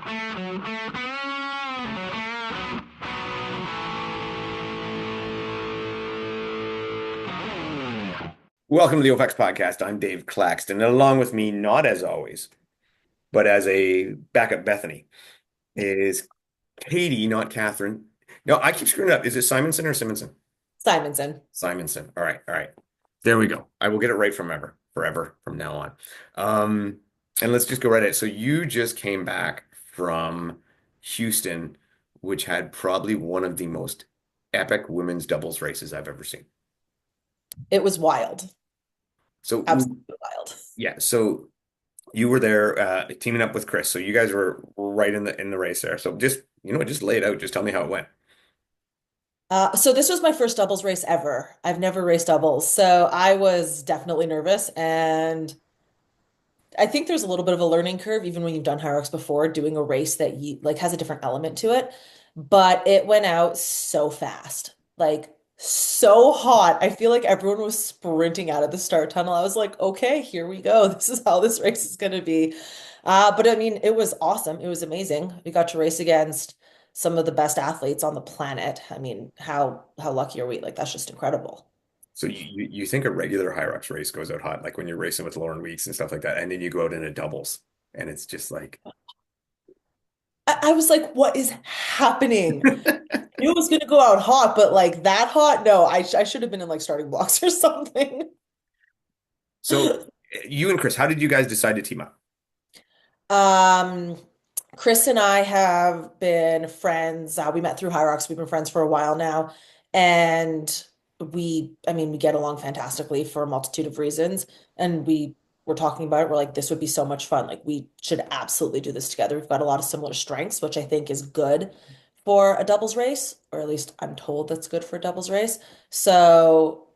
Welcome to the OFX podcast. I'm Dave Claxton, and along with me, not as always, but as a backup Bethany, is Katie, not Catherine. No, I keep screwing it up. Is it Simonson or Syminson? Simonson. Simonson. All right, all right. There we go. I will get it right from forever from now on. Um, and let's just go right at it. So you just came back from Houston, which had probably one of the most epic women's doubles races I've ever seen. It was wild. So Absolutely wild. yeah, so you were there teaming up with Chris. So you guys were right in the race there. So just just lay it out. Just tell me how it went. So this was my first doubles race ever. I've never raced doubles, so I was definitely nervous, and I think there's a little bit of a learning curve, even when you've done Hyrox before, doing a race that you like has a different element to it. But it went out so fast, like so hot. I feel like everyone was sprinting out of the start tunnel. I was like, okay, here we go. This is how this race is going to be. But I mean, it was awesome. It was amazing. We got to race against some of the best athletes on the planet. I mean, how lucky are we? Like, that's just incredible. So you think a regular Hyrox race goes out hot, like when you're racing with Lauren Weeks and stuff like that, and then you go out in a doubles, and it's just like I was like, what is happening? Knew it was gonna go out hot, but like that hot? No, I should have been in like starting blocks or something. so. You and Chris, how did you guys decide to team up? Um, Chris and I have been friends. We met through Hyrox. We've been friends for a while now, and I mean, we get along fantastically for a multitude of reasons. And we were talking about it. We're like, this would be so much fun. Like, we should absolutely do this together. We've got a lot of similar strengths, which I think is good for a doubles race, or at least I'm told that's good for a doubles race. So,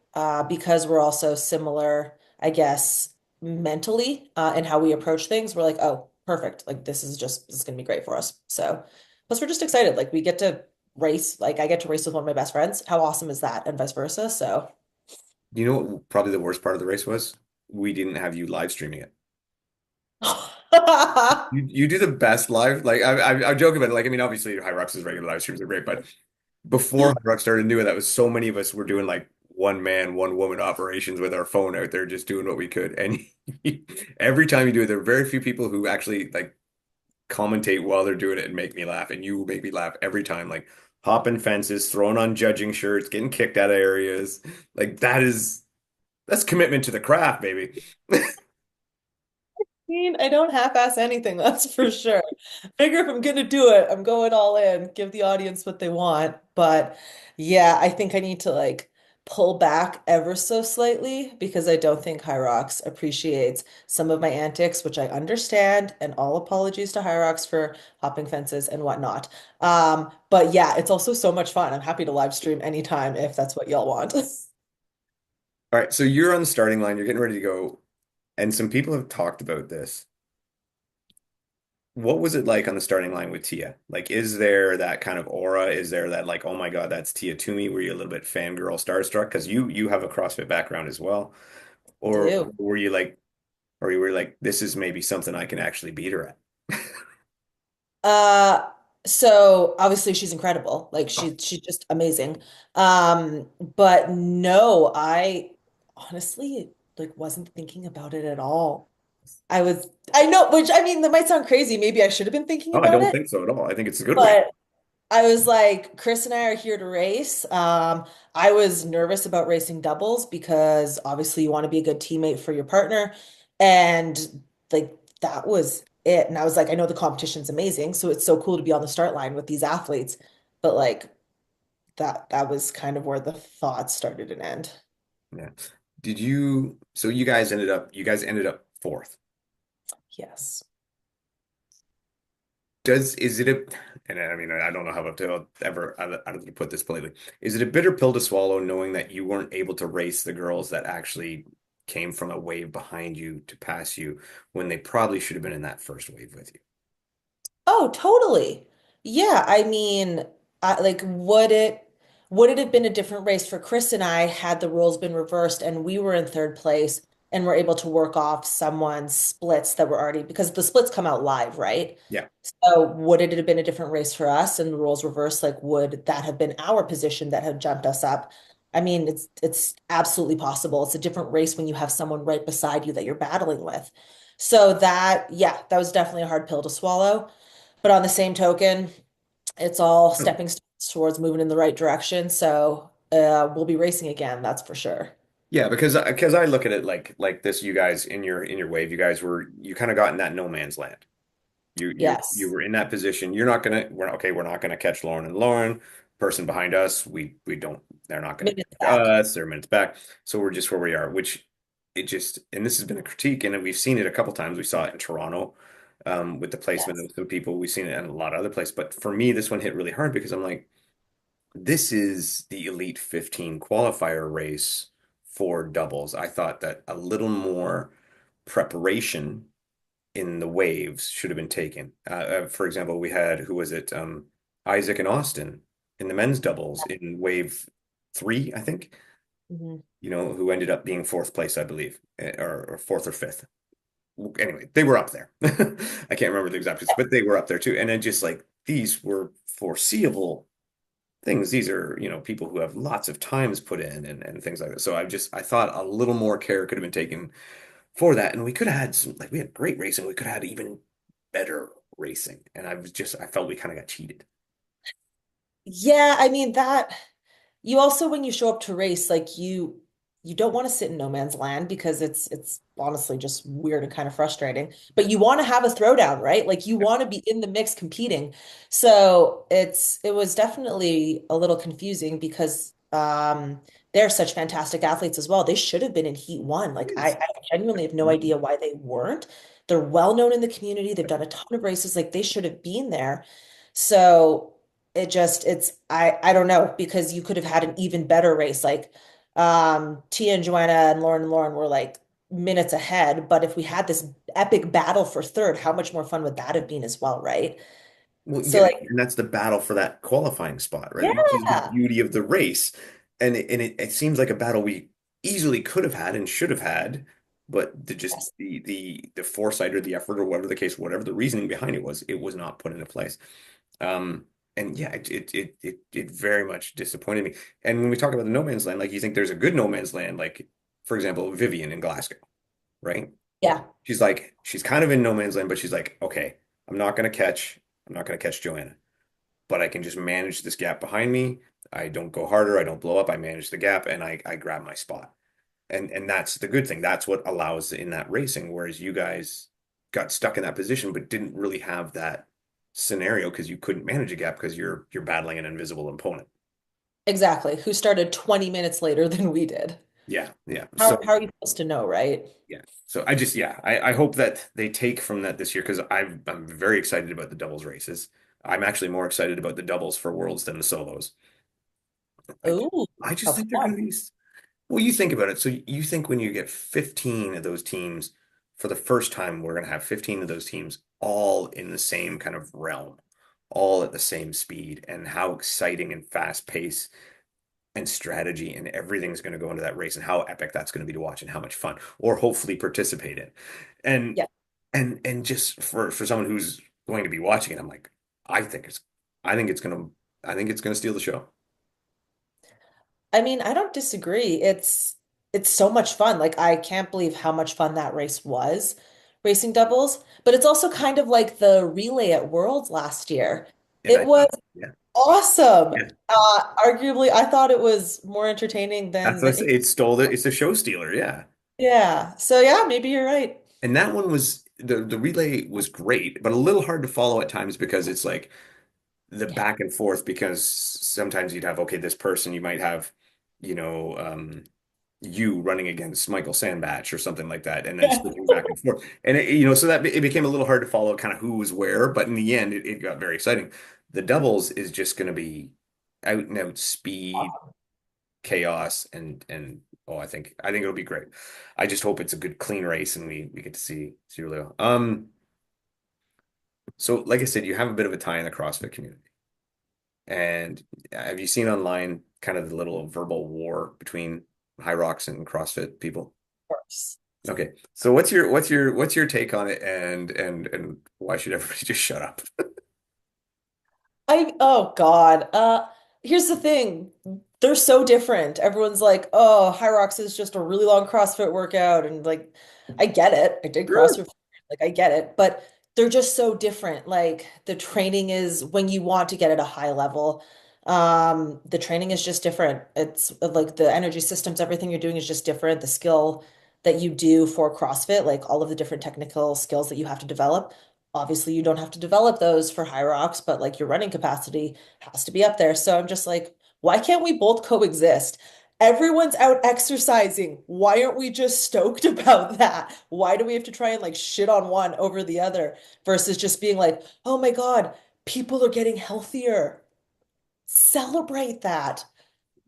because we're also similar, I guess, mentally, in how we approach things, we're like, oh, perfect. Like, this is gonna be great for us. So, plus we're just excited. Like, we get to race. Like, I get to race with one of my best friends. How awesome is that? And vice versa. So, You know what probably the worst part of the race was? We didn't have you live streaming it. You do the best live. Like I joke about it. Like I mean, obviously Hyrox's regular live streams are great, but before Hyrox started doing that was so many of us were doing like one man, one woman operations with our phone out there, just doing what we could. And every time you do it, there are very few people who actually like commentate while they're doing it and make me laugh. And you make me laugh every time. Like hopping fences, throwing on judging shirts, getting kicked out of areas. Like that's commitment to the craft, baby. mean, I don't half-ass anything, that's for sure. Figure if I'm gonna do it, I'm going all in, give the audience what they want. But yeah, I think I need to like pull back ever so slightly because I don't think Hyrox appreciates some of my antics, which I understand, and all apologies to Hyrox for hopping fences and whatnot. But yeah, it's also so much fun. I'm happy to live stream anytime if that's what y'all want. All right, so you're on the starting line, you're getting ready to go, and some people have talked about this. What was it like on the starting line with Tia? Like, is there that kind of aura? Is there that like, oh my God, that's Tia Toomey? Were you a little bit fangirl starstruck? Because you have a CrossFit background as well. Or Do. were you like, or you were like, this is maybe something I can actually beat her at? Uh, so obviously she's incredible. Like Oh, she's just amazing. But no, I honestly like wasn't thinking about it at all. I know, which I mean that might sound crazy. Maybe I should have been thinking no, I about don't it, think so at all. I think it's a good way. but I was like, Chris and I are here to race. I was nervous about racing doubles because obviously you want to be a good teammate for your partner. And like that was it. And I was like, I know the competition's amazing, so it's so cool to be on the start line with these athletes. But like that was kind of where the thoughts started and end. Yeah. So you guys ended up fourth. Yes. Is it a, and I mean, I don't know how to ever, I don't know to put this politely. Is it a bitter pill to swallow knowing that you weren't able to race the girls that actually came from a wave behind you to pass you when they probably should have been in that first wave with you? Oh, totally. Yeah, I mean, like would it have been a different race for Chris and I had the roles been reversed and we were in third place? and we're able to work off someone's splits that were already, because the splits come out live, right? Yeah. So would it have been a different race for us and the roles reversed? Like, would that have been our position that had jumped us up? I mean, it's absolutely possible. It's a different race when you have someone right beside you that you're battling with. So that, yeah, that was definitely a hard pill to swallow. But on the same token, it's all stepping stones towards moving in the right direction. So we'll be racing again, that's for sure. Yeah, because I look at it like this. You guys in your wave, you kind of got in that no man's land. You Yes. were in that position. We're not gonna catch Lauren and Lauren. Person behind us, we don't. They're not gonna Minutes catch back. us. They're minutes back. So we're just where we are. Which it just and this has been a critique, and we've seen it a couple times. We saw it in Toronto, with the placement Yes. of some people. We've seen it in a lot of other places. But for me, this one hit really hard because I'm like, this is the Elite 15 qualifier race for doubles. I thought that a little more preparation in the waves should have been taken. For example, we had, who was it? Isaac and Austin in the men's doubles in wave three, I think, Mhm. who ended up being fourth place, I believe, or fourth or fifth. Anyway, they were up there. I can't remember the exact, but they were up there too. And then just like these were foreseeable things. These are, people who have lots of times put in and things like that. So I thought a little more care could have been taken for that. And we could have had we had great racing. We could have had even better racing. And I felt we kind of got cheated. Yeah, I mean that you also when you show up to race, like you don't want to sit in no man's land because it's honestly just weird and kind of frustrating. But you want to have a throwdown, right? Like you want to be in the mix competing. So it was definitely a little confusing because they're such fantastic athletes as well. They should have been in Heat 1. Like I genuinely have no idea why they weren't. They're well known in the community. They've done a ton of races. Like they should have been there. So I don't know because you could have had an even better race. Like Tia and Joanna and Lauren were like minutes ahead, but if we had this epic battle for third, how much more fun would that have been as well, right? Well, So yeah, like and that's the battle for that qualifying spot, right? Which is the yeah. beauty of the race. And it seems like a battle we easily could have had and should have had, but Yes. the foresight or the effort or whatever the case, whatever the reasoning behind it was not put into place. Um, and yeah, it very much disappointed me. And when we talk about the no man's land, like you think there's a good no man's land, like for example, Vivian in Glasgow, right? Yeah. She's kind of in no man's land, but she's like, okay, I'm not gonna catch, I'm not gonna catch Joanna, but I can just manage this gap behind me. I don't go harder, I don't blow up, I manage the gap and I grab my spot. And that's the good thing. That's what allows in that racing, whereas you guys got stuck in that position but didn't really have that scenario because you couldn't manage a gap because you're battling an invisible opponent. Exactly. Who started 20 minutes later than we did. Yeah, yeah. So How are you supposed to know, right? yeah. So I hope that they take from that this year because I'm very excited about the doubles races. I'm actually more excited about the doubles for Worlds than the solos. I Ooh, I just how think they're going fun. to be. Well, you think about it. So you think when you get 15 of those teams for the first time, we're going to have 15 of those teams all in the same kind of realm, all at the same speed, and how exciting and fast pace and strategy and everything's going to go into that race and how epic that's going to be to watch and how much fun or hopefully participate in. And Yeah. and just for someone who's going to be watching it, I'm like, I think it's I think it's going to I think it's going to steal the show. I mean, I don't disagree. It's so much fun. Like I can't believe how much fun that race was, racing doubles. But it's also kind of like the relay at Worlds last year. And It I was thought, yeah, awesome. yeah. Arguably, I thought it was more entertaining That's than what I the say. It stole it. It's a show stealer. Yeah. yeah. So yeah, maybe you're right. And that one was the relay was great, but a little hard to follow at times because it's like the Yeah. back and forth because sometimes you'd have, okay, this person you might have, you know, you running against Michael Sandbach or something like that, and then Yeah. switching back and forth. And so that it became a little hard to follow kind of who was where, but in the end it got very exciting. The doubles is just going to be out and out speed chaos and oh I think it'll be great. I just hope it's a good clean race and we get to see really well. So like I said, you have a bit of a tie in the CrossFit community. And have you seen online kind of the little verbal war between Hyrox and CrossFit people? Of course. Okay. So what's your take on it, and why should everybody just shut up? Oh God. Here's the thing. They're so different. Everyone's like, oh, Hyrox is just a really long CrossFit workout. And like, I get it. I did Sure. CrossFit. Like, I get it. But they're just so different. Like, the training is when you want to get at a high level. The training is just different. It's like the energy systems, everything you're doing is just different. The skill that you do for CrossFit, like all of the different technical skills that you have to develop. Obviously, you don't have to develop those for Hyrox, but like your running capacity has to be up there. So I'm just like, why can't we both coexist? Everyone's out exercising. Why aren't we just stoked about that? Why do we have to try and like shit on one over the other versus just being like, oh my God, people are getting healthier. Celebrate that.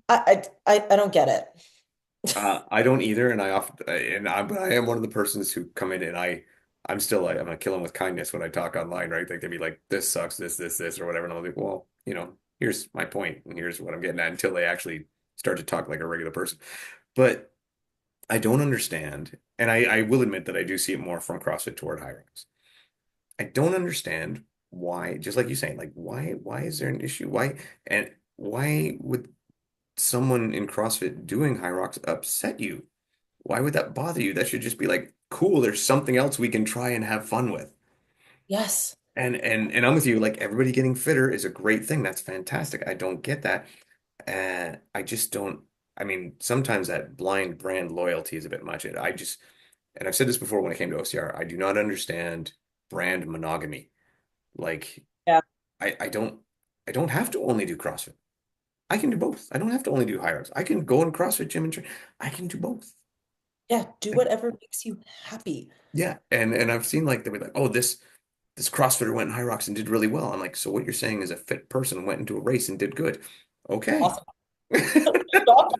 I don't get it. I don't either, and I often but I am one of the persons who come in and I'm still like I'm gonna kill them with kindness when I talk online, right? Like they'd be like, "This sucks, this, or whatever," and I'm like, "Well, here's my point, and here's what I'm getting at," until they actually start to talk like a regular person. But I don't understand, and I will admit that I do see it more from CrossFit toward Hyrox. I don't understand why, just like you saying, like why is there an issue? And why would someone in CrossFit doing Hyrox upset you? Why would that bother you? That should just be like, cool, there's something else we can try and have fun with. Yes. And I'm with you, like everybody getting fitter is a great thing. That's fantastic. I don't get that. I just don't. I mean, sometimes that blind brand loyalty is a bit much. And I've said this before when it came to OCR, I do not understand brand monogamy. Like, Yeah. I don't have to only do CrossFit. I can do both. I don't have to only do high reps. I can go in CrossFit gym and train. I can do both. Yeah. Do whatever makes you happy. Yeah, and I've seen like they'll be like, oh, this CrossFitter went in High Rocks and did really well. I'm like, so what you're saying is a fit person went into a race and did good. Okay. Awesome. Stop.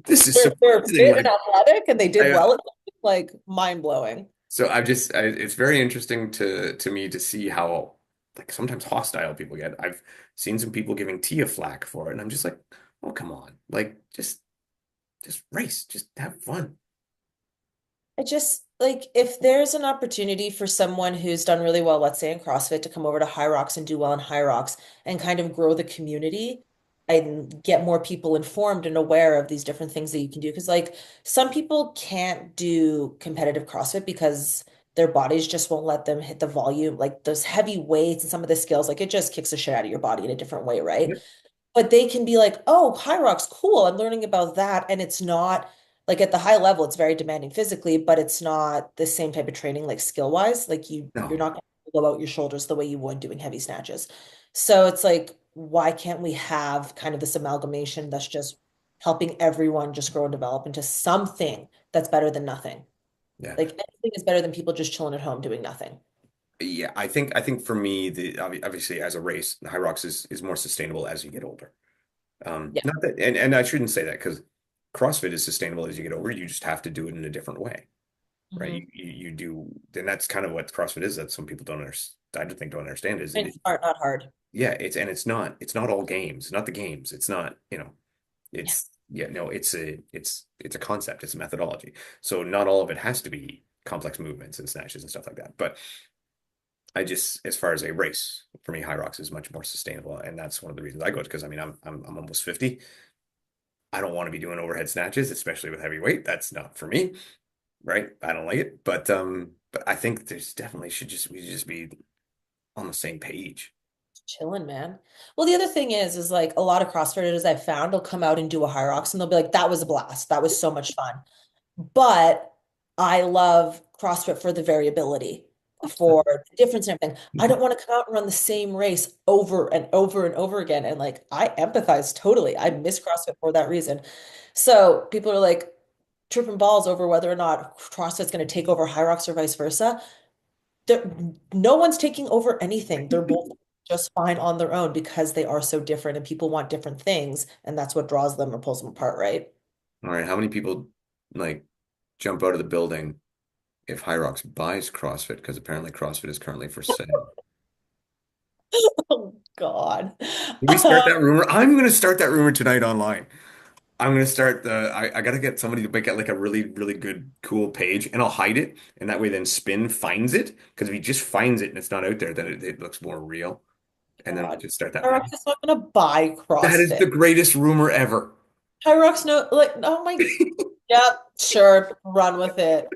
This is They're surprising. fit and Like athletic and they did I well at it, like mind blowing. so it's very interesting to me to see how like sometimes hostile people get. I've seen some people giving Tia flack for it, and I'm just like, oh come on. Like just race, just have fun. I just like if there's an opportunity for someone who's done really well, let's say in CrossFit, to come over to Hyrox and do well in Hyrox and kind of grow the community and get more people informed and aware of these different things that you can do. Because like some people can't do competitive CrossFit because their bodies just won't let them hit the volume, like those heavy weights and some of the skills, like it just kicks the shit out of your body in a different way, right? Yep. But they can be like, oh, Hyrox, cool. I'm learning about that. And it's not like at the high level, it's very demanding physically, but it's not the same type of training like skill wise. Like you're No. not going to blow out your shoulders the way you would doing heavy snatches. So it's like, why can't we have kind of this amalgamation that's just helping everyone just grow and develop into something that's better than nothing? Yeah. Like anything is better than people just chilling at home doing nothing. Yeah, I think for me, obviously as a race, High Rocks is more sustainable as you get older. Yeah. Not that, and I shouldn't say that because CrossFit is sustainable as you get older. You just have to do it in a different way, right? Hmm. You do, and that's kind of what CrossFit is. That some people don't understand. I don't think don't understand is It's smart, not hard. yeah, it's not all games, not the games. It's not, Yeah. it's yeah, no, it's a concept, it's a methodology. So not all of it has to be complex movements and snatches and stuff like that. But as far as a race, for me, High Rocks is much more sustainable, and that's one of the reasons I go because I mean I'm almost 50. I don't want to be doing overhead snatches, especially with heavy weight. That's not for me, right? I don't like it. But I think there's definitely we should just be on the same page. Chilling, man. Well, the other thing is like a lot of CrossFitters I've found will come out and do a Hyrox and they'll be like, that was a blast. That was so much fun. But I love CrossFit for the variability, for the difference and everything. I don't want to come out and run the same race over and over and over again. And like, I empathize totally. I miss CrossFit for that reason. So people are like tripping balls over whether or not CrossFit's going to take over Hyrox or vice versa. They're, no one's taking over anything. They're both just fine on their own because they are so different and people want different things. And that's what draws them or pulls them apart, right? All right, how many people like jump out of the building if Hyrox buys CrossFit? Because apparently CrossFit is currently for sale. Oh God. Can we start that rumor? I'm going to start that rumor tonight online. I'm gonna start I gotta get somebody to make it like a really, really good, cool page, and I'll hide it, and that way then Spin finds it. Because if he just finds it and it's not out there, then it looks more real. And then we'll God. just start that way. Hyrox is not gonna buy That is CrossFit. the greatest rumor ever. Hyrox no like oh my yep, sure, run with it.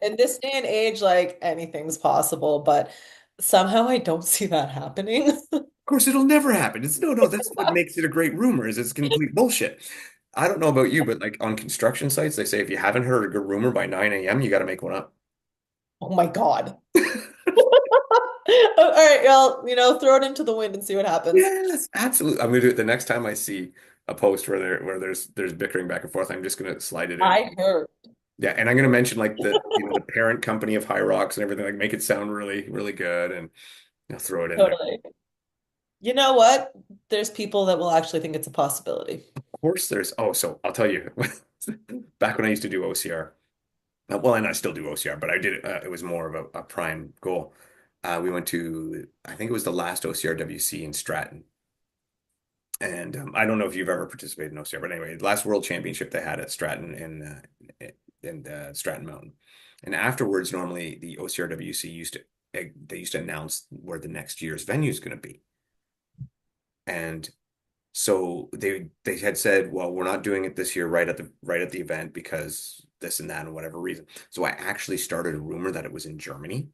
In this day and age, like anything's possible, but somehow I don't see that happening. Of course, it'll never happen. It's no, no. That's what makes it a great rumor. Is it's complete bullshit. I don't know about you, but like on construction sites, they say if you haven't heard a good rumor by 9 a.m., you got to make one up. Oh my God. All right, well, throw it into the wind and see what happens. Yes, absolutely. I'm gonna do it the next time I see a post where there's bickering back and forth. I'm just gonna slide it in. I heard. Yeah, and I'm gonna mention like the parent company of Hyrox and everything, like make it sound really, really good, and throw it in there. Totally. You know what? There's people that will actually think it's a possibility. Of course, there's so I'll tell you, back when I used to do OCR. Well, and I still do OCR, but I did it. It was more of a prime goal. We went to, I think it was the last OCRWC in Stratton. And I don't know if you've ever participated in OCR, but anyway, the last World Championship they had at Stratton in Stratton Mountain. And afterwards, normally the OCRWC they used to announce where the next year's venue is going to be. And so they had said, well, we're not doing it this year right at the event because this and that and whatever reason. So I actually started a rumor that it was in Germany,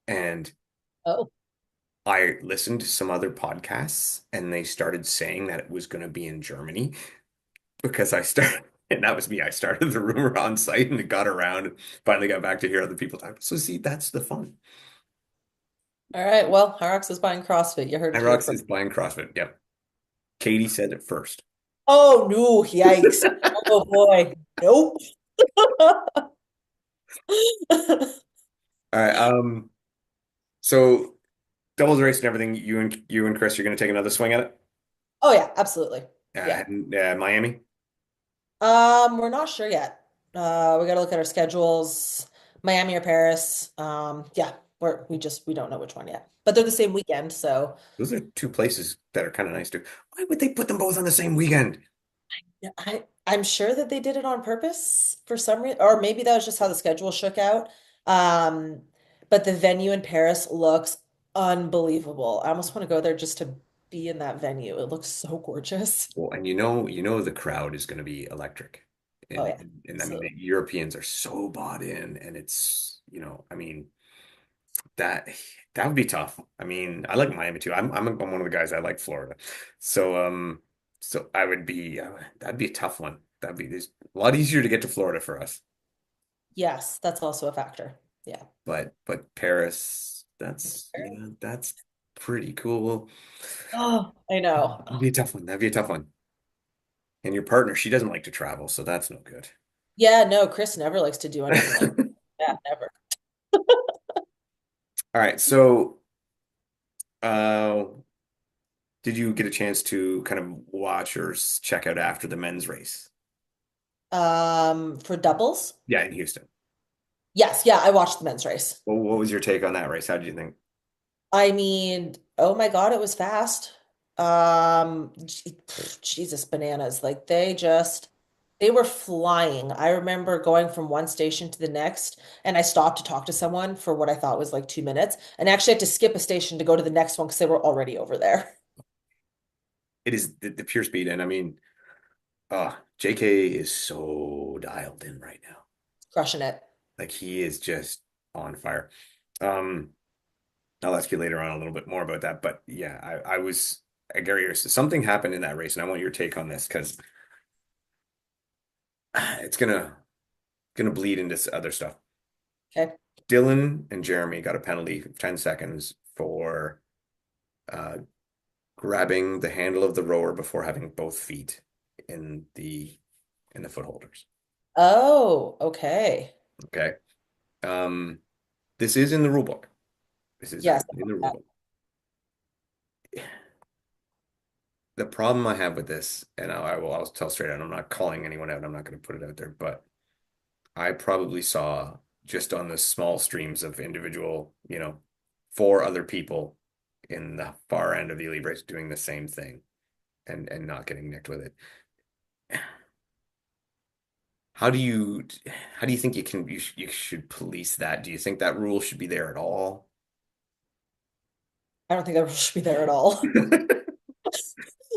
and Oh, I listened to some other podcasts and they started saying that it was going to be in Germany because I started, and that was me. I started the rumor on site and it got around and finally got back to hear other people talk. So see, that's the fun. all right. Well, Hyrox is buying CrossFit. You heard it here Hyrox first. is buying CrossFit. Yep. Katie said it first. Oh, no, yikes. Oh boy. Nope. All right. So doubles race and everything. You and Chris, you're going to take another swing at it. Oh yeah, absolutely. Yeah. And Miami. We're not sure yet. We got to look at our schedules. Miami or Paris. Yeah, we don't know which one yet. But they're the same weekend, so Those are two places that are kind of nice too. Why would they put them both on the same weekend? yeah, I'm sure that they did it on purpose for some reason, or maybe that was just how the schedule shook out. Um, but the venue in Paris looks unbelievable. I almost want to go there just to be in that venue. It looks so gorgeous. Well, and the crowd is going to be electric. Oh And, yeah, and I mean, the absolutely. Europeans are so bought in, and I mean, that that would be tough. I mean, I like Miami too. I'm one of the guys I like Florida. So I would be that'd be a tough one. That'd be this a lot easier to get to Florida for us. Yes, that's also a factor. Yeah. But Paris, that's pretty cool. Oh, I know. That'd be a tough one. That'd be a tough one. And your partner, she doesn't like to travel, so that's no good. Yeah, no, Chris never likes to do anything like that. Never. All right, so uh, did you get a chance to kind of watch or check out after the men's race? For doubles? Yeah, in Houston. Yes, yeah, I watched the men's race. What was your take on that race? How did you think? I mean, oh my God, it was fast. Jesus, bananas. Like they were flying. I remember going from one station to the next, and I stopped to talk to someone for what I thought was like 2 minutes, and actually had to skip a station to go to the next one because they were already over there, It is the pure speed, and I mean, JK is so dialed in right now. crushing it. Like he is just on fire. Um, I'll ask you later on a little bit more about that, but yeah, I Gary, something happened in that race, and I want your take on this because it's gonna bleed into other stuff. Okay. Dylan and Jeremy got a penalty of 10 seconds for uh, grabbing the handle of the rower before having both feet in the foot holders. Oh, okay. Okay. Um, this is in the rule book. This is Yes. in the rule book. The problem I have with this, and I'll tell straight out, I'm not calling anyone out. I'm not going to put it out there, but I probably saw just on the small streams of individual, four other people in the far end of the elite race doing the same thing and not getting nicked with it. how do you how do you think you should police that? Do you think that rule should be there at all? I don't think that should be there at all. I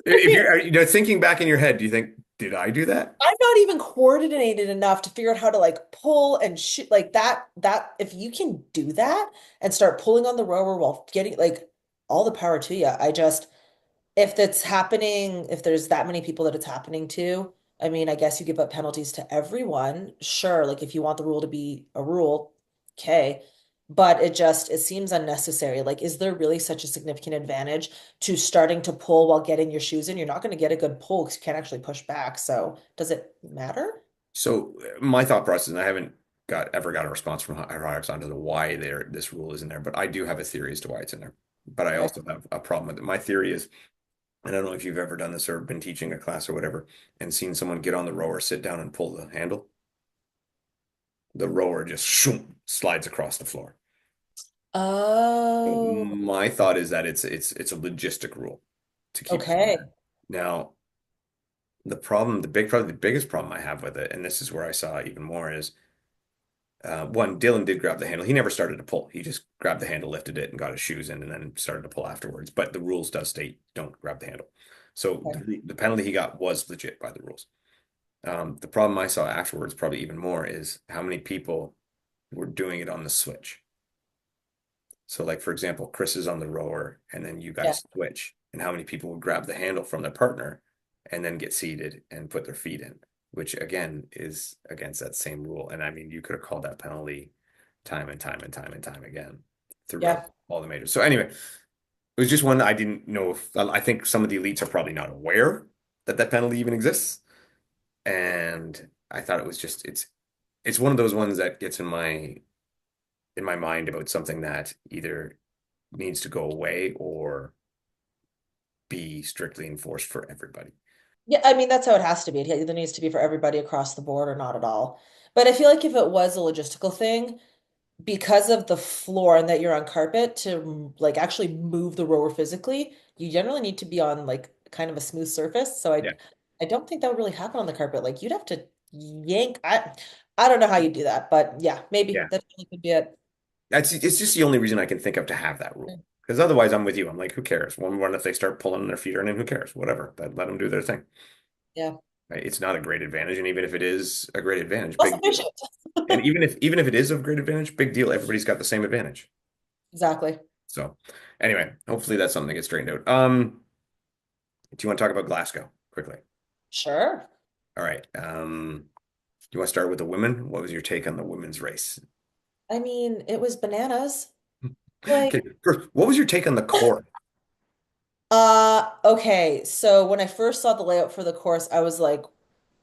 If mean, you're, thinking back in your head, do you think, did I do that? I'm not even coordinated enough to figure out how to like pull and shoot like that if you can do that and start pulling on the rower while getting like all the power to you. I just if that's happening, if there's that many people that it's happening to, I mean, I guess you give up penalties to everyone. Sure, like if you want the rule to be a rule, okay. But it seems unnecessary. Like, is there really such a significant advantage to starting to pull while getting your shoes in? You're not going to get a good pull because you can't actually push back. So does it matter? So my thought process, and I haven't ever got a response from Hyrox onto the why this rule is in there, but I do have a theory as to why it's in there. But I Okay. also have a problem with it. My theory is, and I don't know if you've ever done this or been teaching a class or whatever, and seen someone get on the rower, sit down, and pull the handle. The rower just shoom, slides across the floor. So Oh, my thought is that it's a logistic rule to keep it from okay. there. Now, probably the biggest problem I have with it, and this is where I saw even more, is one, Dylan did grab the handle. He never started to pull. He just grabbed the handle, lifted it, and got his shoes in, and then started to pull afterwards. But the rules does state don't grab the handle. So Okay. the penalty he got was legit by the rules. The problem I saw afterwards, probably even more, is how many people were doing it on the switch. So, like for example, Chris is on the rower, and then you Yeah. guys switch, and how many people would grab the handle from their partner and then get seated and put their feet in, which again is against that same rule. And I mean, you could have called that penalty time and time and time and time again throughout Yeah. all the majors. So anyway, it was just one that I didn't know if I think some of the elites are probably not aware that that penalty even exists, and I thought it was just it's one of those ones that gets in my mind about something that either needs to go away or be strictly enforced for everybody. Yeah, I mean that's how it has to be. It either needs to be for everybody across the board or not at all. But I feel like if it was a logistical thing, because of the floor and that you're on carpet to like actually move the rower physically, you generally need to be on like kind of a smooth surface. So Yeah. I don't think that would really happen on the carpet. Like you'd have to yank. I don't know how you do that, but yeah, maybe Yeah. that really could be it. It's just the only reason I can think of to have that rule. Because otherwise, I'm with you. I'm like, who cares? One if they start pulling their feet are in, who cares? Whatever. Let them do their thing. Yeah. Right? It's not a great advantage, and even if it is a great advantage, Less big deal. efficient. And even if it is of great advantage, big deal. Everybody's got the same advantage. Exactly. So, anyway, hopefully that's something that gets straightened out. Do you want to talk about Glasgow quickly? Sure. All right. Do you want to start with the women? What was your take on the women's race? I mean, it was bananas. Okay, Like, first, what was your take on the core? okay. So when I first saw the layout for the course, I was like,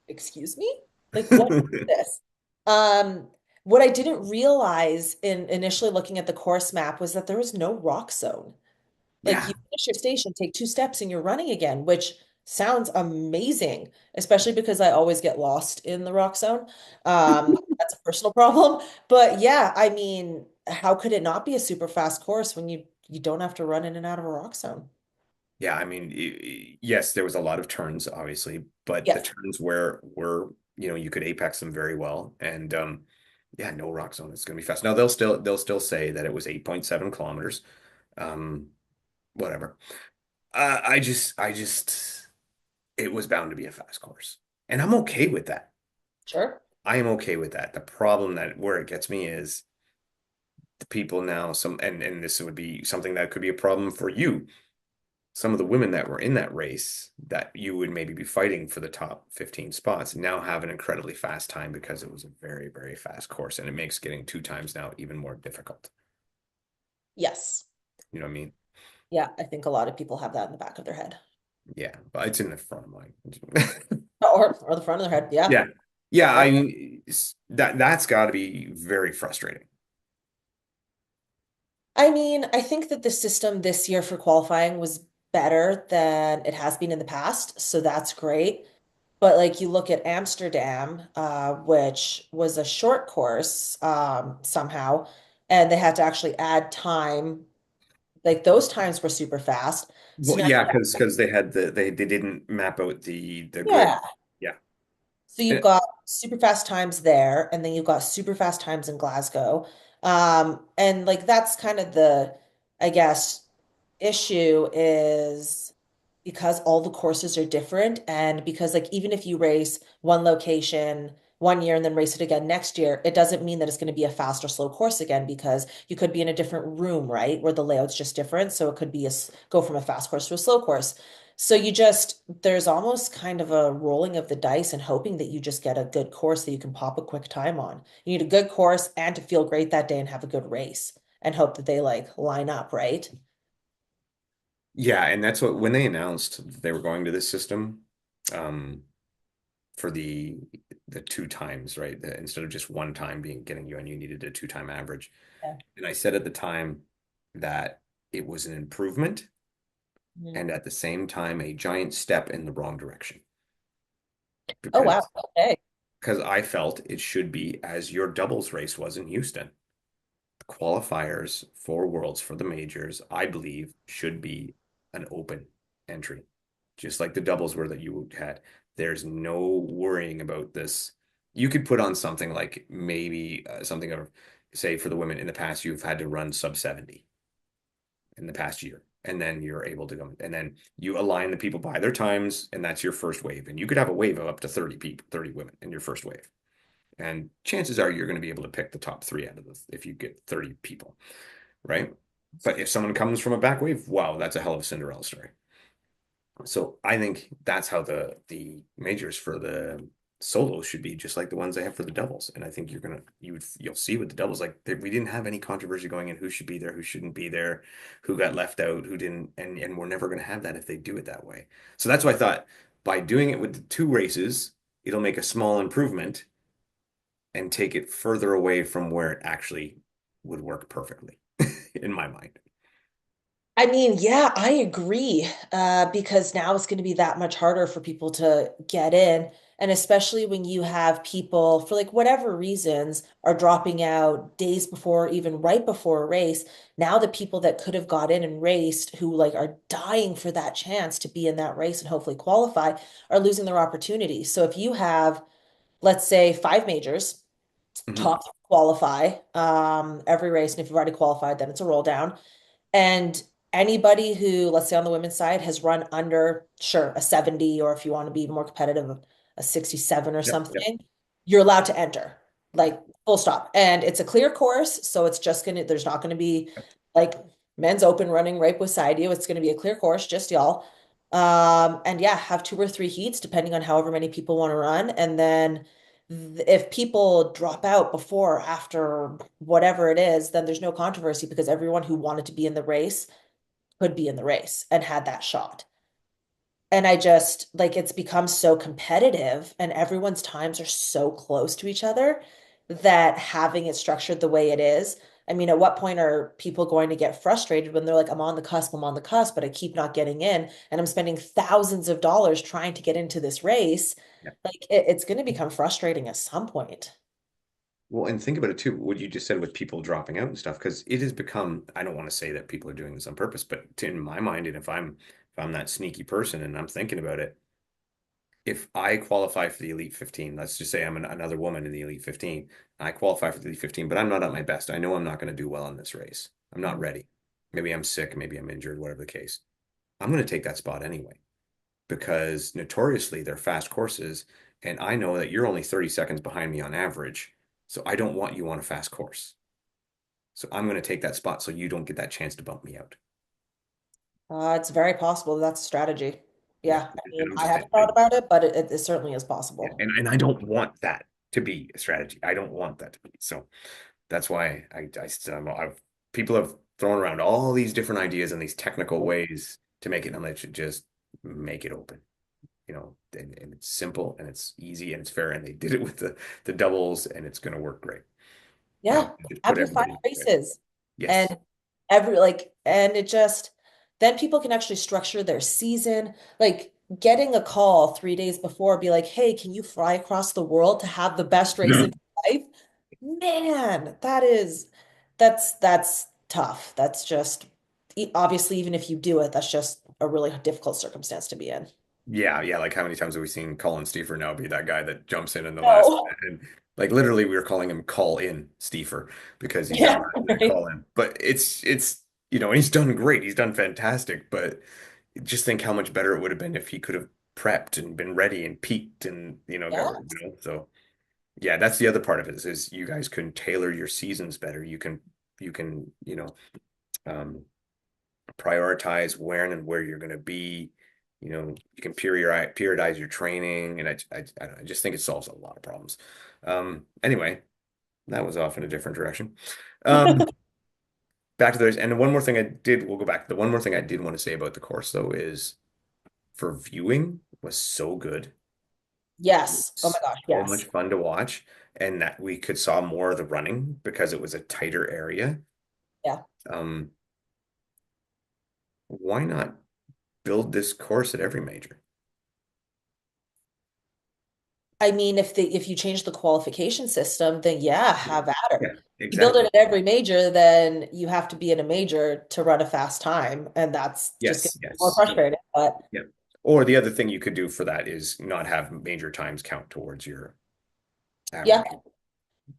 excuse me? Like, what is this? Um, what I didn't realize in initially looking at the course map was that there was no rock zone. Like Yeah. you finish your station, take two steps, and you're running again, which sounds amazing, especially because I always get lost in the rock zone. That's a personal problem. But yeah, I mean, how could it not be a super fast course when you don't have to run in and out of a rock zone? Yeah, I mean, yes, there was a lot of turns, obviously, but the Yes, turns were, you could apex them very well. And yeah, no rock zone. It's gonna be fast. Now they'll still say that it was 8.7 kilometers. Um, whatever. I just it was bound to be a fast course. And I'm okay with that. sure. I am okay with that. The problem that where it gets me is the people now, and this would be something that could be a problem for you. Some of the women that were in that race that you would maybe be fighting for the top 15 spots now have an incredibly fast time because it was a very, very fast course, and it makes getting two times now even more difficult. Yes. You know what I mean? Yeah, I think a lot of people have that in the back of their head. Yeah, but it's in the front of mine. Or the front of their head. Yeah. Yeah. Yeah, Yeah. that's got to be very frustrating. I mean, I think that the system this year for qualifying was better than it has been in the past, so that's great. But like you look at Amsterdam, which was a short course somehow, and they had to actually add time. Like those times were super fast. So Well, now, yeah, because they had they didn't map out the grid. yeah, Yeah. So you've got super fast times there, and then you've got super fast times in Glasgow. And like that's kind of the, I guess, issue is because all the courses are different, and because like even if you race one location 1 year and then race it again next year, it doesn't mean that it's going to be a fast or slow course again because you could be in a different room, right? Where the layout's just different. So it could be go from a fast course to a slow course. So there's almost kind of a rolling of the dice and hoping that you just get a good course that you can pop a quick time on. You need a good course and to feel great that day and have a good race and hope that they like line up, right? Yeah, and that's what when they announced that they were going to this system, um, for the two times, right? Instead of just one time being getting you and you needed a two-time average. Yeah. And I said at the time that it was an improvement Mhm. and at the same time a giant step in the wrong direction Oh, wow. because Okay. I felt it should be as your doubles race was in Houston. Qualifiers for Worlds for the majors, I believe, should be an open entry, just like the doubles were that you had. There's no worrying about this. You could put on something like maybe something of, say, for the women in the past, you've had to run sub 70 in the past year. And then you're able to go, and then you align the people by their times, and that's your first wave. And you could have a wave of up to 30 people, 30 women in your first wave. And chances are you're going to be able to pick the top three out of this if you get 30 people, right? But if someone comes from a back wave, wow, that's a hell of a Cinderella story. So I think that's how the majors for the solos should be just like the ones they have for the doubles. And I think you'll see with the doubles like we didn't have any controversy going in who should be there, who shouldn't be there, who got left out, who didn't, and we're never going to have that if they do it that way. So that's why I thought by doing it with the two races, it'll make a small improvement and take it further away from where it actually would work perfectly in my mind. I mean, yeah, I agree. Because now it's going to be that much harder for people to get in. And especially when you have people, for like whatever reasons, are dropping out days before, even right before a race. Now the people that could have got in and raced, who like are dying for that chance to be in that race and hopefully qualify, are losing their opportunity. So if you have, let's say, five majors, Mhm. top qualify every race, and if you've already qualified, then it's a roll down. And anybody who, let's say on the women's side, has run under, sure, a 70, or if you want to be more competitive, a 67 or Yep, yep. something, you're allowed to enter, like full stop. And it's a clear course. So it's just going to, there's not going to be like men's open running right beside you. It's going to be a clear course, just y'all. And yeah, have two or three heats, depending on however many people want to run. And then if people drop out before or after whatever it is, then there's no controversy because everyone who wanted to be in the race could be in the race and had that shot. And I just like it's become so competitive and everyone's times are so close to each other that having it structured the way it is. I mean, at what point are people going to get frustrated when they're like, I'm on the cusp, but I keep not getting in and I'm spending thousands of dollars trying to get into this race? Yep. Like it's going to become frustrating at some point. Well, and think about it too, what you just said with people dropping out and stuff, because it has become, I don't want to say that people are doing this on purpose, but in my mind, and if I'm that sneaky person and I'm thinking about it, if I qualify for the Elite 15, let's just say I'm another woman in the Elite 15, I qualify for the Elite 15, but I'm not at my best. I know I'm not going to do well in this race. I'm not Mhm. ready. Maybe I'm sick, maybe I'm injured, whatever the case. I'm going to take that spot anyway because notoriously they're fast courses, and I know that you're only 30 seconds behind me on average. So I don't want you on a fast course. So I'm going to take that spot so you don't get that chance to bump me out. It's very possible that's a strategy. Yeah. Yeah, I And mean, I'm I just haven't thought about it, but it certainly is yeah, possible. and I don't want that to be a strategy. I don't want that to be. So that's why I still I've people have thrown around all these different ideas and these technical ways to make it, and they should just make it open. And it's simple and it's easy and it's fair. And they did it with the doubles, and it's going to work great. Yeah, Just have put your five everybody together. races. Yes. And every like and it just then people can actually structure their season. Like getting a call 3 days before, be like, hey, can you fly across the world to have the best race No. of your life? Man, that's tough. That's just obviously even if you do it, that's just a really difficult circumstance to be in. Yeah, yeah. Like how many times have we seen Colin Stiefer now be that guy that jumps in the last No. minute? And like literally, we were calling him Call In Stiefer because he's that Yeah, last minute right. call in. But and he's done great. He's done fantastic. But just think how much better it would have been if he could have prepped and been ready and peaked and got Yeah, ready. So yeah, that's the other part of it is you guys can tailor your seasons better. You can um, prioritize when and where you're going to be. You can periodize your training, and I just think it solves a lot of problems. Anyway, that was off in a different direction. Um, Back to those, and one more thing we'll go back. The one more thing I did want to say about the course though is for viewing was so good. yes. Oh my It's gosh, so much yes. fun to watch, and that we could saw more of the running because it was a tighter area. Yeah. Um, why not build this course at every major? I mean, if you change the qualification system, then yeah, Yeah, have at her. yeah, You build it exactly. at every major, then you have to be in a major to run a fast time, and that's just gonna Yes, be more yes, yeah, frustrating. But yeah. Or the other thing you could do for that is not have major times count towards your yeah, average. But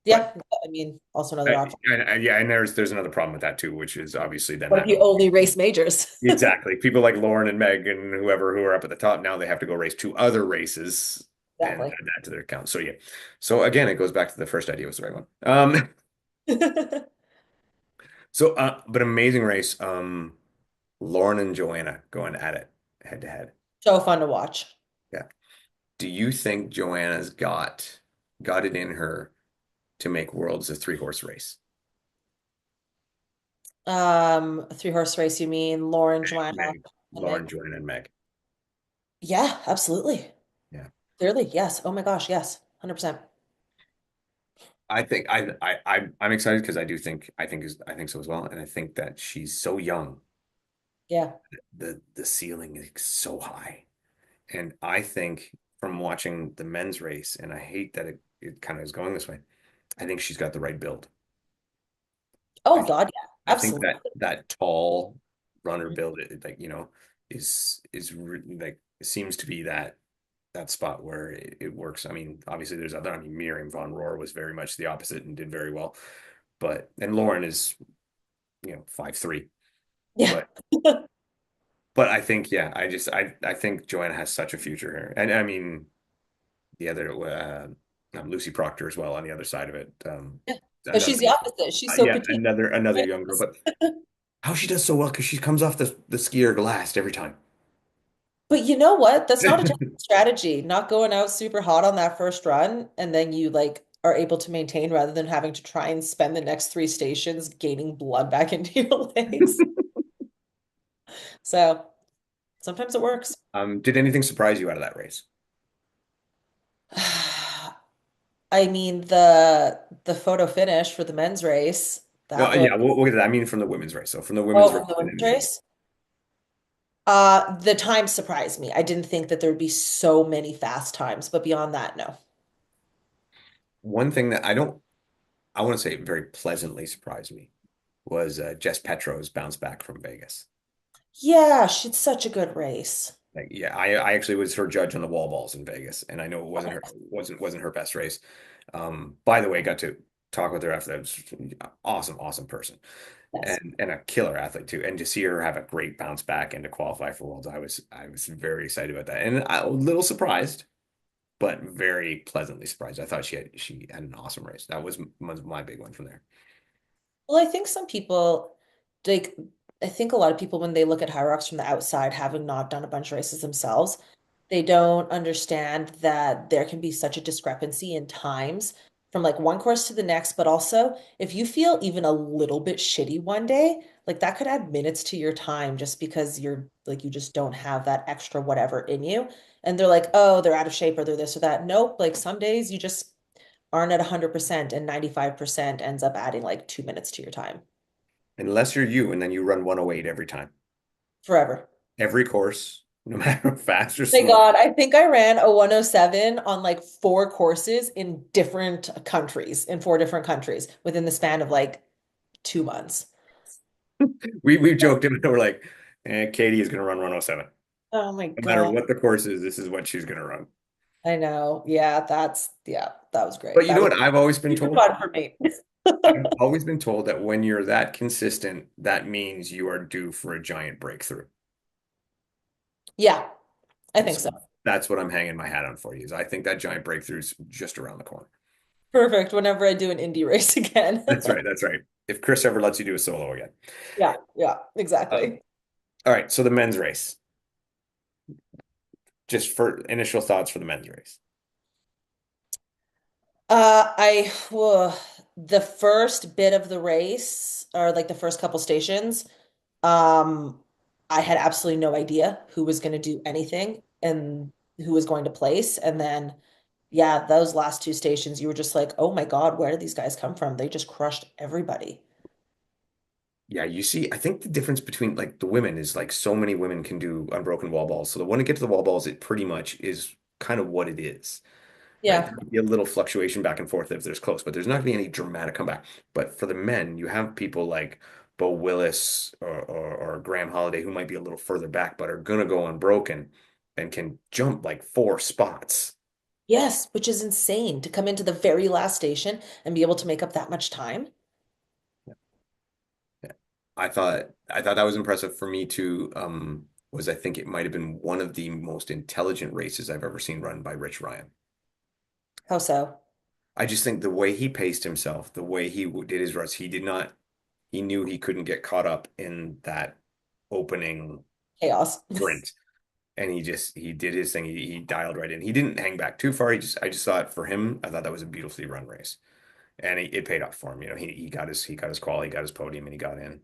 yeah. I mean, also another option. yeah, and there's another problem with that too, which is obviously then What if that you only race majors? exactly people like Lauren and Meg and whoever who are up at the top now they have to go race two other races and Exactly. add that to their account. So yeah. So again, it goes back to the first idea was the right one. But amazing race. Lauren and Joanna going at it head to head. So fun to watch. Yeah. Do you think Joanna's got it in her to make Worlds a three-horse race? A three-horse race, you mean Lauren, Joanna, Meg, and Lauren, Meg? Joanna, and Meg. Yeah, absolutely. Yeah. Clearly, yes. Oh my gosh, yes. 100%. I think I'm excited because I think so as well. And I think that she's so young. Yeah. The ceiling is so high. And I think from watching the men's race, and I hate that it kind of is going this way, I think she's got the right build. I Oh think God, yeah. I think that Absolutely. that tall runner build like is like it seems to be that spot where it works. I mean, obviously there's other. I mean, Miriam von Rohr was very much the opposite and did very well, and Lauren is 5'3", Yeah. but I think yeah, I think Joanna has such a future here, and I mean the other Lucy Proctor as well on the other side of it. Yeah. Oh, Another she's the opposite. She's so yeah, petite. another young girl, but how she does so well because she comes off the skier last every time. But you know what? That's not a terrible strategy. Not going out super hot on that first run, and then you like are able to maintain rather than having to try and spend the next three stations gaining blood back into your legs. So sometimes it works. Did anything surprise you out of that race? I mean, the photo finish for the men's race, No, that was yeah, we'll get to that. I mean, from the women's race. So from the women's oh, race from the and women's anything. race. The time surprised me. I didn't think that there would be so many fast times, but beyond that, no. One thing that I want to say very pleasantly surprised me was Jess Petro's bounce back from Vegas. Yeah, she's such a good race. Like, yeah, I actually was her judge on the wall balls in Vegas, and I know it wasn't Okay. her wasn't her best race. By the way, got to talk with her after that. Was awesome person, Yes. and a killer athlete too. And to see her have a great bounce back and to qualify for Worlds, I was very excited about that, and a little surprised, but very pleasantly surprised. I thought she had an awesome race. That was my big one from there. Well, I think some people like I think a lot of people when they look at Hyrox from the outside, having not done a bunch of races themselves, they don't understand that there can be such a discrepancy in times from like one course to the next, but also if you feel even a little bit shitty one day, like that could add minutes to your time just because you're like you just don't have that extra whatever in you. And they're like, oh, they're out of shape or they're this or that. Nope, like some days you just aren't at 100% and 95% ends up adding like 2 minutes to your time Unless you're you, and then you run 108 every time, forever. every course, no matter fast or My slow. God, I think I ran a 107 on like four courses in different countries, in four different countries within the span of like 2 months. We've joked him. We're like, Katie is going to run 107. Oh my No matter God. what the course is, this is what she's going to run. I know. Yeah, that was But great. you That know was what I've always been super told? fun for me. I've always been told that when you're that consistent, that means you are due for a giant breakthrough. Yeah, I And think so so. that's what I'm hanging my hat on for you, is I think that giant breakthrough is just around the corner. Perfect. Whenever I do an indie race again. That's right. That's right. If Chris ever lets you do a solo again. Yeah, yeah, Um, exactly. all right. So the men's race, just for initial thoughts for the men's race. The first bit of the race, or like the first couple stations, um, I had absolutely no idea who was going to do anything and who was going to place. And then, yeah, those last two stations, you were just like, oh my God, where did these guys come from? They just crushed everybody. Yeah, you see, I think the difference between like the women is like so many women can do unbroken wall balls. So the when it get to the wall balls, it pretty much is kind of what it is, right? Yeah. There could be a little fluctuation back and forth if there's close, but there's not going to be any dramatic comeback. But for the men, you have people like Bo Willis or Graham Holiday who might be a little further back, but are going to go unbroken and can jump like 4 spots. Yes, which is insane to come into the very last station and be able to make up that much time. Yeah. I thought that was impressive for me too. Was I think it might have been one of the most intelligent races I've ever seen run by Rich Ryan. How so? I just think the way he paced himself, the way he did his runs, he did not, he knew he couldn't get caught up in that opening Chaos. sprint. And he did his thing. He dialed right in. He didn't hang back too far. I just thought for him, I thought that was a beautifully run race. And it paid off for him. You know, he got his qual, he got his podium, and he got in.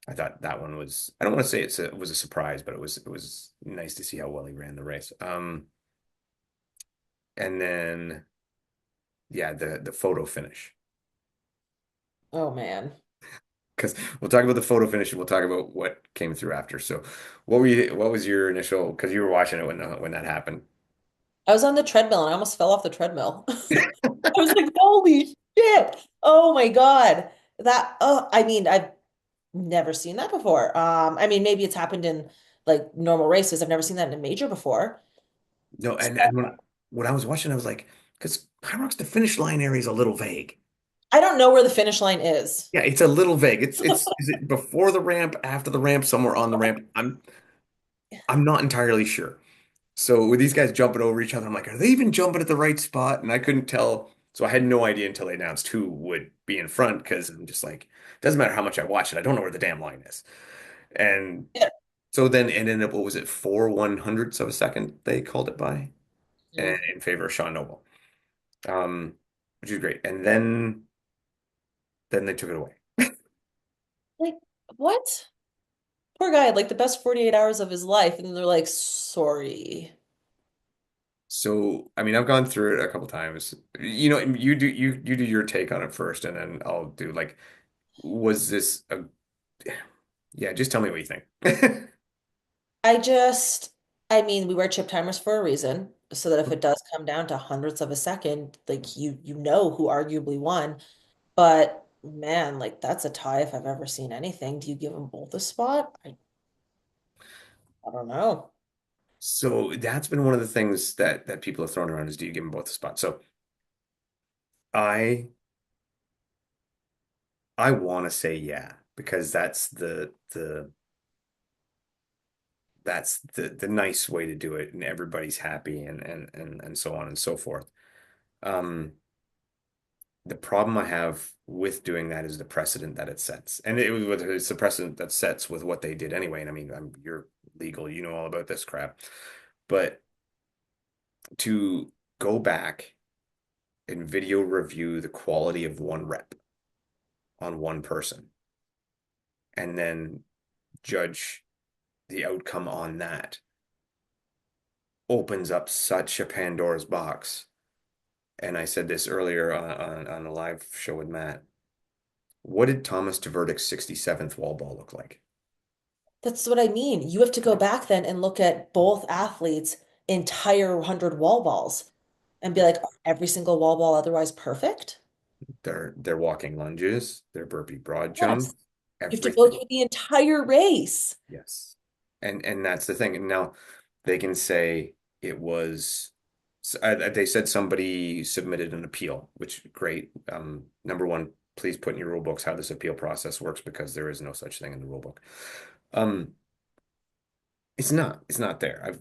I thought that one was, I don't want to say it was a surprise, but it was nice to see how well he ran the race. And then yeah, the photo finish. Oh man. Because we'll talk about the photo finish and we'll talk about what came through after. So what was your initial, because you were watching it when that happened. I was on the treadmill and I almost fell off the treadmill. I was like, holy shit. Oh my God. I mean, I've never seen that before. I mean, maybe it's happened in like normal races. I've never seen that in a major before. No, So and when I was watching, I was like, because Hyrox, the finish line area is a little vague. I don't know where the finish line is. Yeah, it's a little vague. It's is it before the ramp, after the ramp, somewhere on the ramp? I'm not entirely sure. So with these guys jumping over each other, I'm like, are they even jumping at the right spot? And I couldn't tell. So I had no idea until they announced who would be in front because I'm just like, doesn't matter how much I watch it, I don't know where the damn line is. And Yeah. so then it ended up, what was it, 4/100ths of a second they called it by, and Mhm. in favor of Sean Noble, um, which is great. And then they took it away. Like, what? Poor guy had like the best 48 hours of his life. And then they're like, sorry. So, I mean, I've gone through it a couple times. You know, you do your take on it first, and then I'll do like, was this a yeah, just tell me what you think. I just, I mean, we wear chip timers for a reason, so that if it does come down to hundredths of a second, like you know who arguably won. But man, like that's a tie if I've ever seen anything. Do you give them both a spot? I don't know. So that's been one of the things that people have thrown around is do you give them both a spot? So I I want to say yeah because that's the nice way to do it and everybody's happy and so on and so forth. Um, the problem I have with doing that is the precedent that it sets, and it's the precedent that sets with what they did anyway. And I mean, you're legal, you know all about this crap, but to go back and video review the quality of one rep on one person and then judge the outcome on that opens up such a Pandora's box. And I said this earlier on a live show with Matt. What did Thomas DeVerdic's 67th wall ball look like? That's what I mean. You have to go back then and look at both athletes' entire 100 wall balls and be like, are every single wall ball otherwise perfect? Their walking lunges, their burpee broad Yes. jump, You have to go everything. through the entire race. Yes. And that's the thing. And now they can say it was they said somebody submitted an appeal, which great. Number one, please put in your rule books how this appeal process works because there is no such thing in the rule book. Um, it's not there.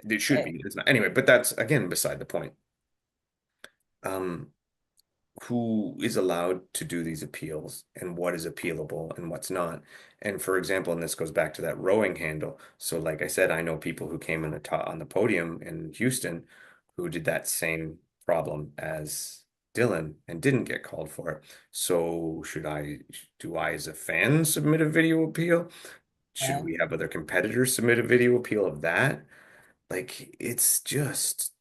It should Right. be. It's not anyway. But that's again beside the point. Um, who is allowed to do these appeals and what is appealable and what's not. And for example, and this goes back to that rowing handle. So like I said, I know people who came on the top on the podium in Houston who did that same problem as Dylan and didn't get called for it. So do I as a fan submit a video appeal? Should Yeah. we have other competitors submit a video appeal of that? Like it's just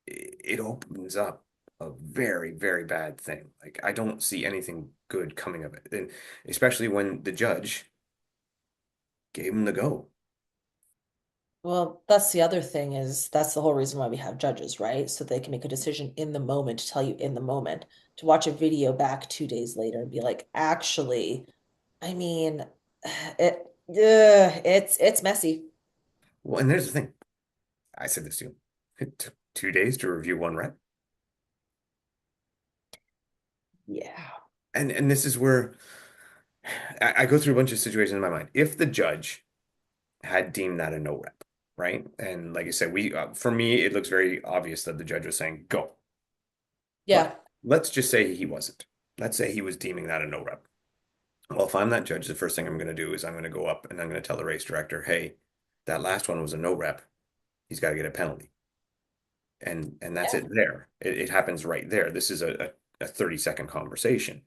it opens up a very, very bad thing. Like I don't see anything good coming of it. And especially when the judge gave him the go. Well, that's the other thing is that's the whole reason why we have judges, right? So they can make a decision in the moment to tell you in the moment. To watch a video back 2 days later and be like, actually, I mean, it's messy. Well, and there's the thing. I said this to you. It took 2 days to review one rep. Yeah. And this is where I go through a bunch of situations in my mind. If the judge had deemed that a no rep, right? And like I said, for me, it looks very obvious that the judge was saying go. But Yeah. let's just say he wasn't. Let's say he was deeming that a no rep. Well, if I'm that judge, the first thing I'm going to do is I'm going to go up and I'm going to tell the race director, hey, that last one was a no rep. He's got to get a penalty. And that's Yeah. it there. It happens right there. This is a 30-second conversation.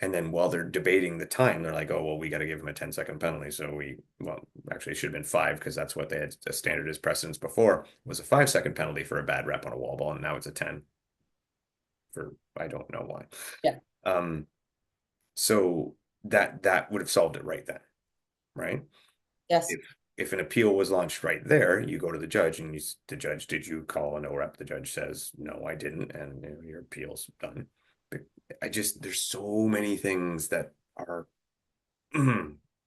And then while they're debating the time, they're like, oh, well, we got to give him a 10-second penalty. Well, actually, it should have been five because that's what they had a standard as precedence before was a 5-second penalty for a bad rep on a wall ball. And now it's a 10 for I don't know why. Yeah. Um, so that would have solved it right then, right? Yes. If an appeal was launched right there, you go to the judge and the judge, did you call a no rep? The judge says, no, I didn't, and your appeal's done. But there's so many things that are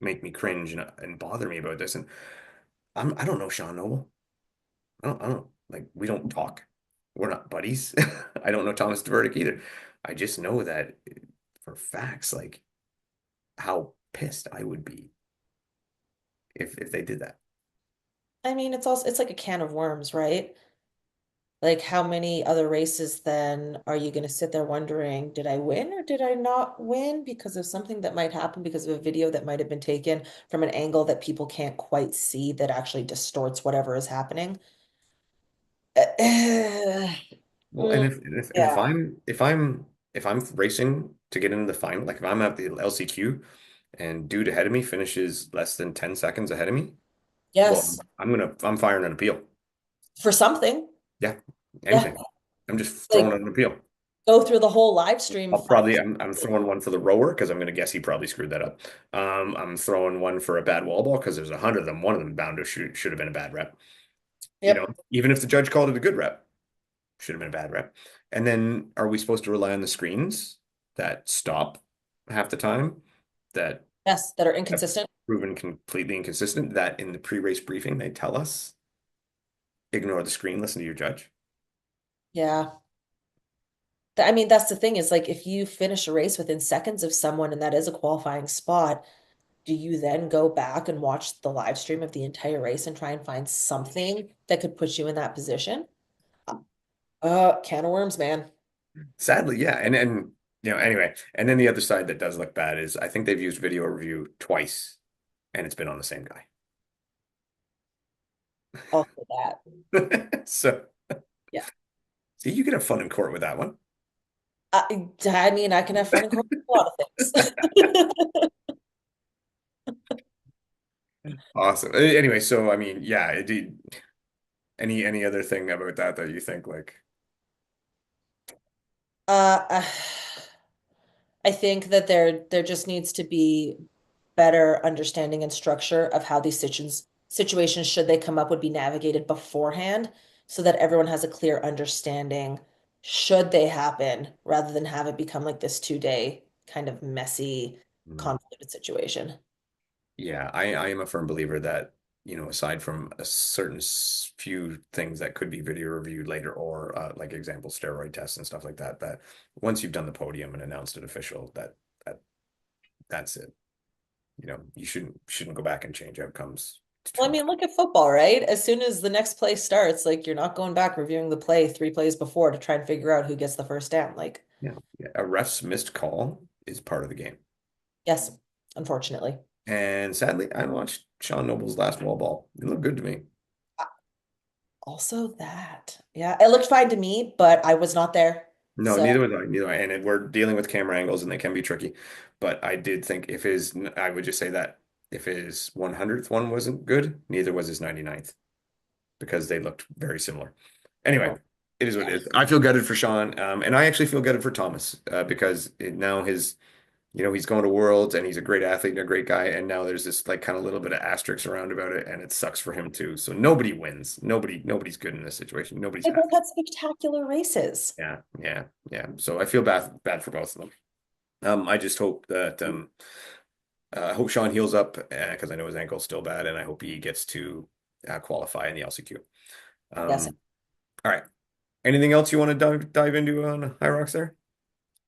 make me cringe and bother me about this. And I don't know Sean Noble. I don't like we don't talk. We're not buddies. I don't know Thomas DeVerdick either. I just know that for facts, like how pissed I would be if they did that. I mean, it's like a can of worms, right? Like how many other races then are you going to sit there wondering, did I win or did I not win because of something that might happen because of a video that might have been taken from an angle that people can't quite see that actually distorts whatever is happening? Well, and if Yeah. I'm racing to get into the final, like if I'm at the LCQ and dude ahead of me finishes less than 10 seconds ahead of me, well, Yes. I'm firing an appeal. For something. Yeah, Yeah. anything. I'm just throwing Like an appeal. go through the whole live stream I'm throwing one for the rower because I'm gonna guess he probably screwed that up. I'm throwing one for a bad wall ball because there's 100 of them. One of them bound to should have been a bad rep. Yep. Even if the judge called it a good rep, should have been a bad rep. And then are we supposed to rely on the screens that stop half the time that Yes, that are have inconsistent. proven completely inconsistent that in the pre-race briefing they tell us ignore the screen, listen to your judge. Yeah. I mean, that's the thing is like if you finish a race within seconds of someone and that is a qualifying spot, do you then go back and watch the live stream of the entire race and try and find something that could put you in that position? Can of worms, man. Sadly, yeah. And anyway, and then the other side that does look bad is I think they've used video review twice and it's been on the same Also that. guy. So Yeah. see, you can have fun in court with that one. I mean, I can have fun in court with a lot of things. Awesome. Anyway, so I mean, yeah, any other thing about that you think like Uh, uh, I think that there just needs to be better understanding and structure of how these situations, should they come up, would be navigated beforehand so that everyone has a clear understanding should they happen rather than have it become like this 2 day kind of messy, hmm. convoluted situation. Yeah, I am a firm believer that, aside from a certain few things that could be video reviewed later or like example steroid tests and stuff like that, that once you've done the podium and announced it official, that that's it. You shouldn't go back and change outcomes Well, I too. mean, look at football, right? As soon as the next play starts, like you're not going back reviewing the play 3 plays before to try and figure out who gets the first down. Like, Yeah. A ref's missed call is part of the game. yes, unfortunately. And sadly, I watched Sean Noble's last wall ball. It looked good to me. Also that. Yeah, it looked fine to me, but I was not there. No, So, neither was I. Neither was I. And we're dealing with camera angles and they can be tricky. But I did think I would just say that if his 100th one wasn't good, neither was his 99th because they looked very similar. Anyway, well, it is what yeah. it is. I feel gutted for Sean. And I actually feel gutted for Thomas because now he's going to Worlds and he's a great athlete and a great guy. And now there's this like kind of little bit of asterisk around about it. And it sucks for him too. So nobody wins. Nobody's good in this situation. Nobody's They both happy. had spectacular races. Yeah, yeah, yeah. So I feel bad for both of them. I just hope that I hope Sean heals up because I know his ankle's still bad, and I hope he gets to qualify in the LCQ. Yes. I All right. Anything else you want to dive into on Hyrox there?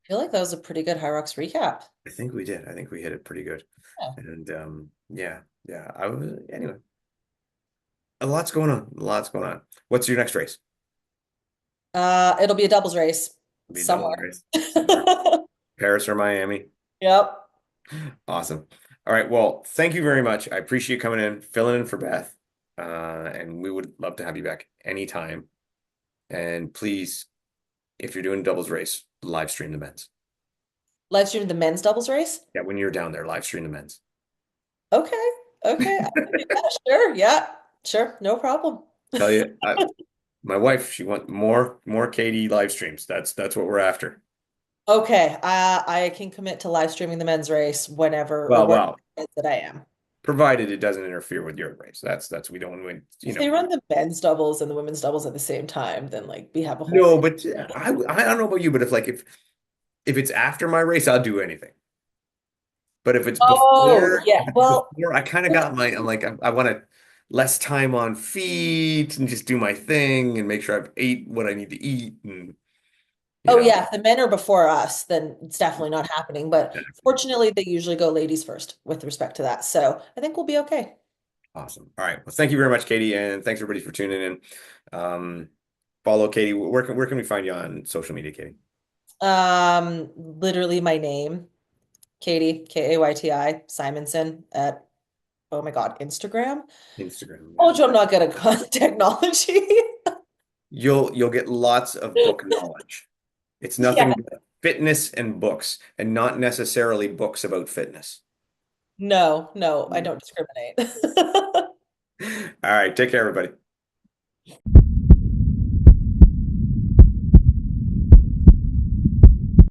feel like that was a pretty good Hyrox recap. I think we did. I think we hit it pretty good. Yeah. And yeah, yeah. I was anyway. A lot's going on. A lot's going on. What's your next race? It'll be a doubles race It'll be a double somewhere. race somewhere. Paris or Miami. Yep. Awesome. All right. Well, thank you very much. I appreciate you coming in, filling in for Beth. And we would love to have you back anytime. And please, if you're doing doubles race, live stream the men's. Live stream the men's doubles race. Yeah, when you're down there, live stream the men's. Okay. Okay. I can do that. Sure. Yeah. Sure. No problem. Tell you, my wife, she wants more Katie live streams. That's what we're after. Okay. I can commit to live streaming the men's race whenever or Well, wherever well, it is that I am. provided it doesn't interfere with your race. That's we don't win, If they run the men's doubles and the women's doubles at the same time, then like we have a whole No, thing. but I don't know about you, but if it's after my race, I'll do anything. But Oh, yeah. if it's Well, before, I kind of got I'm like, I want to less time on feet and just do my thing and make sure I've ate what I need to eat. And, you oh know, yeah, if the men are before us, then it's definitely not happening. But fortunately, they usually go ladies first with respect to that. So I think we'll be okay. awesome. All right. Well, thank you very much, Katie. And thanks everybody for tuning in. Um, follow Katie. Where can we find you on social media, Katie? Literally my name, Katie, Kayti, Symonson at, oh my God, Instagram. Instagram. Oh, Yeah. I'm not good at technology. You'll get lots of book knowledge. It's Yeah. nothing but fitness and books, and not necessarily books about fitness. No, no, I Mm. don't discriminate. All right. Take care, everybody.